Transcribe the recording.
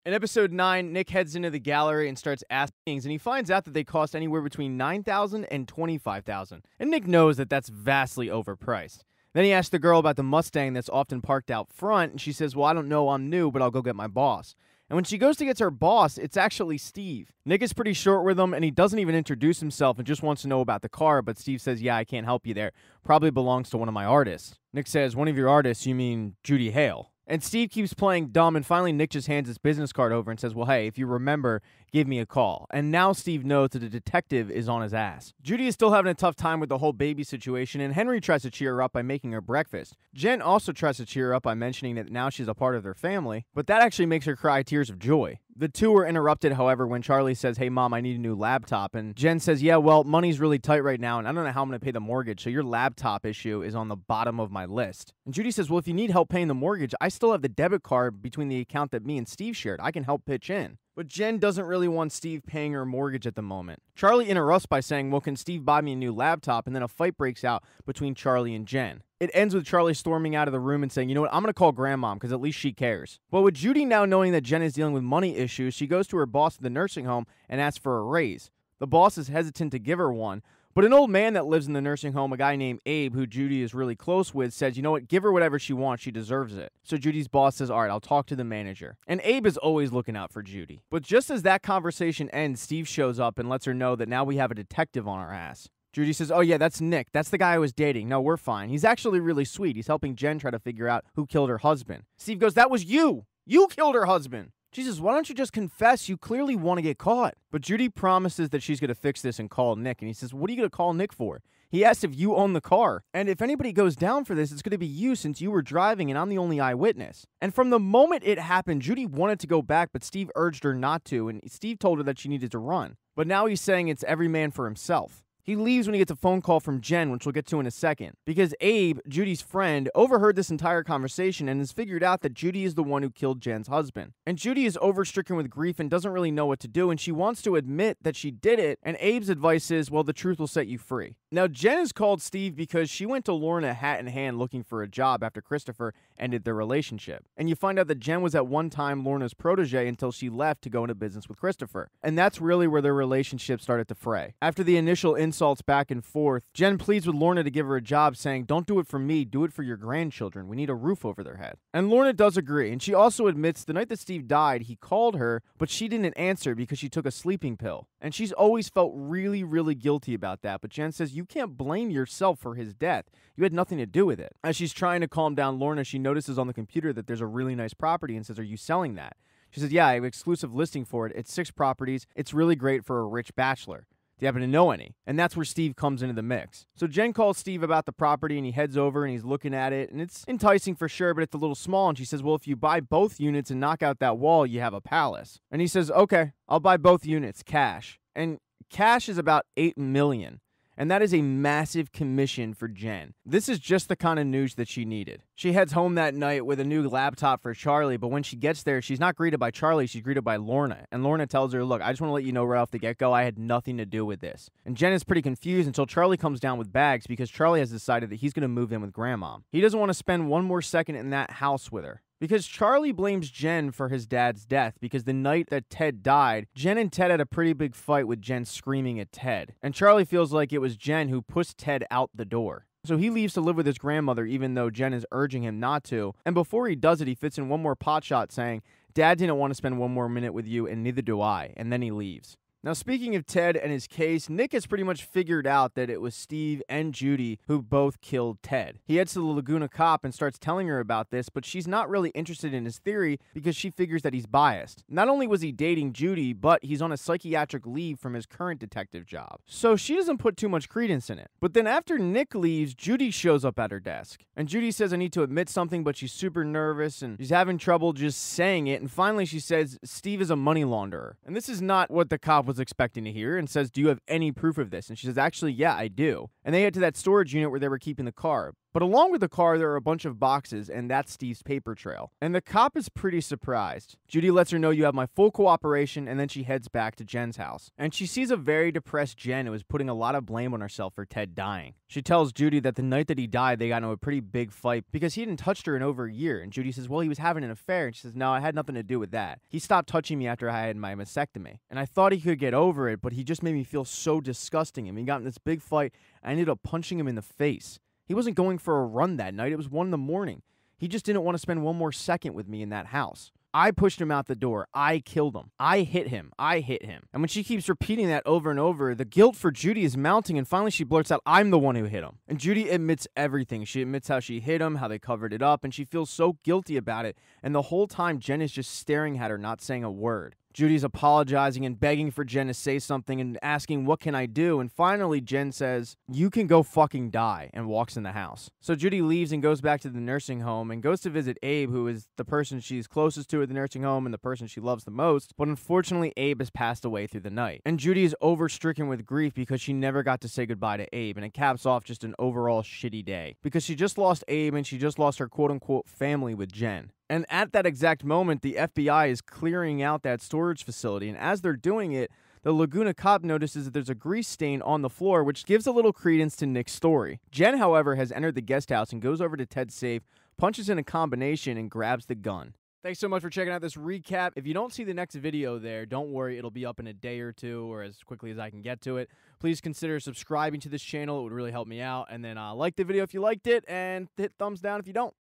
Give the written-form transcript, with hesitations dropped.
In episode 9, Nick heads into the gallery and starts asking things, and he finds out that they cost anywhere between $9,000 and $25,000. And Nick knows that that's vastly overpriced. Then he asks the girl about the Mustang that's often parked out front, and she says, well, I don't know, I'm new, but I'll go get my boss. And when she goes to get her boss, it's actually Steve. Nick is pretty short with him, and he doesn't even introduce himself and just wants to know about the car, but Steve says, yeah, I can't help you there. Probably belongs to one of my artists. Nick says, one of your artists, you mean Judy Hale? And Steve keeps playing dumb, and finally Nick just hands his business card over and says, well, hey, if you remember, give me a call. And now Steve knows that the detective is on his ass. Judy is still having a tough time with the whole baby situation, and Henry tries to cheer her up by making her breakfast. Jen also tries to cheer her up by mentioning that now she's a part of their family, but that actually makes her cry tears of joy. The two are interrupted, however, when Charlie says, hey, Mom, I need a new laptop. And Jen says, yeah, well, money's really tight right now, and I don't know how I'm going to pay the mortgage, so your laptop issue is on the bottom of my list. And Judy says, well, if you need help paying the mortgage, I still have the debit card between the account that me and Steve shared. I can help pitch in. But Jen doesn't really want Steve paying her mortgage at the moment. Charlie interrupts by saying, well, can Steve buy me a new laptop? And then a fight breaks out between Charlie and Jen. It ends with Charlie storming out of the room and saying, you know what, I'm going to call Grandmom because at least she cares. But with Judy now knowing that Jen is dealing with money issues, she goes to her boss at the nursing home and asks for a raise. The boss is hesitant to give her one, but an old man that lives in the nursing home, a guy named Abe, who Judy is really close with, says, you know what, give her whatever she wants, she deserves it. So Judy's boss says, all right, I'll talk to the manager. And Abe is always looking out for Judy. But just as that conversation ends, Steve shows up and lets her know that now we have a detective on our ass. Judy says, oh yeah, that's Nick. That's the guy I was dating. No, we're fine. He's actually really sweet. He's helping Jen try to figure out who killed her husband. Steve goes, that was you. You killed her husband. She says, why don't you just confess? You clearly want to get caught. But Judy promises that she's going to fix this and call Nick. And he says, what are you going to call Nick for? He asks if you own the car. And if anybody goes down for this, it's going to be you since you were driving and I'm the only eyewitness. And from the moment it happened, Judy wanted to go back, but Steve urged her not to. And Steve told her that she needed to run. But now he's saying it's every man for himself. He leaves when he gets a phone call from Jen, which we'll get to in a second, because Abe, Judy's friend, overheard this entire conversation and has figured out that Judy is the one who killed Jen's husband. And Judy is overstricken with grief and doesn't really know what to do, and she wants to admit that she did it, and Abe's advice is, well, the truth will set you free. Now, Jen has called Steve because she went to Lorna hat in hand looking for a job after Christopher ended their relationship. And you find out that Jen was at one time Lorna's protege until she left to go into business with Christopher. And that's really where their relationship started to fray. After the initial insults back and forth, Jen pleads with Lorna to give her a job, saying, don't do it for me, do it for your grandchildren. We need a roof over their head. And Lorna does agree, and she also admits the night that Steve died, he called her, but she didn't answer because she took a sleeping pill. And she's always felt really, really guilty about that, but Jen says, you can't blame yourself for his death. You had nothing to do with it. As she's trying to calm down Lorna, she notices on the computer that there's a really nice property and says, are you selling that? She says, yeah, I have an exclusive listing for it. It's 6 properties. It's really great for a rich bachelor. Do you happen to know any? And that's where Steve comes into the mix. So Jen calls Steve about the property, and he heads over and he's looking at it, and it's enticing for sure, but it's a little small. And she says, well, if you buy both units and knock out that wall, you have a palace. And he says, okay, I'll buy both units, cash. And cash is about $8 million. And that is a massive commission for Jen. This is just the kind of news that she needed. She heads home that night with a new laptop for Charlie, but when she gets there, she's not greeted by Charlie, she's greeted by Lorna. And Lorna tells her, look, I just want to let you know right off the get-go, I had nothing to do with this. And Jen is pretty confused until Charlie comes down with bags because Charlie has decided that he's going to move in with Grandmom. He doesn't want to spend one more second in that house with her. Because Charlie blames Jen for his dad's death because the night that Ted died, Jen and Ted had a pretty big fight with Jen screaming at Ted. And Charlie feels like it was Jen who pushed Ted out the door. So he leaves to live with his grandmother even though Jen is urging him not to. And before he does it, he fits in one more pot shot saying, Dad didn't want to spend one more minute with you and neither do I. And then he leaves. Now, speaking of Ted and his case, Nick has pretty much figured out that it was Steve and Judy who both killed Ted. He heads to the Laguna cop and starts telling her about this, but she's not really interested in his theory because she figures that he's biased. Not only was he dating Judy, but he's on a psychiatric leave from his current detective job. So she doesn't put too much credence in it. But then after Nick leaves, Judy shows up at her desk. And Judy says, I need to admit something, but she's super nervous and she's having trouble just saying it. And finally she says, Steve is a money launderer. And this is not what the cop was expecting to hear and says, do you have any proof of this? And she says, actually, yeah, I do. And they head to that storage unit where they were keeping the car. But along with the car, there are a bunch of boxes, and that's Steve's paper trail. And the cop is pretty surprised. Judy lets her know you have my full cooperation, and then she heads back to Jen's house. And she sees a very depressed Jen who is putting a lot of blame on herself for Ted dying. She tells Judy that the night that he died, they got into a pretty big fight because he hadn't touched her in over a year. And Judy says, well, he was having an affair. And she says, no, it had nothing to do with that. He stopped touching me after I had my mastectomy. And I thought he could get over it, but he just made me feel so disgusting. And we got in this big fight. I ended up punching him in the face. He wasn't going for a run that night. It was 1 a.m. He just didn't want to spend one more second with me in that house. I pushed him out the door. I killed him. I hit him. I hit him. And when she keeps repeating that over and over, the guilt for Judy is mounting, and finally she blurts out, I'm the one who hit him. And Judy admits everything. She admits how she hit him, how they covered it up, and she feels so guilty about it. And the whole time, Jen is just staring at her, not saying a word. Judy's apologizing and begging for Jen to say something and asking, what can I do? And finally, Jen says, you can go fucking die, and walks in the house. So Judy leaves and goes back to the nursing home and goes to visit Abe, who is the person she's closest to at the nursing home and the person she loves the most. But unfortunately, Abe has passed away through the night. And Judy is overstricken with grief because she never got to say goodbye to Abe. And it caps off just an overall shitty day because she just lost Abe and she just lost her quote-unquote family with Jen. And at that exact moment, the FBI is clearing out that storage facility. And as they're doing it, the Laguna cop notices that there's a grease stain on the floor, which gives a little credence to Nick's story. Jen, however, has entered the guest house and goes over to Ted's safe, punches in a combination, and grabs the gun. Thanks so much for checking out this recap. If you don't see the next video there, don't worry. It'll be up in a day or two or as quickly as I can get to it. Please consider subscribing to this channel. It would really help me out. And then like the video if you liked it and hit thumbs down if you don't.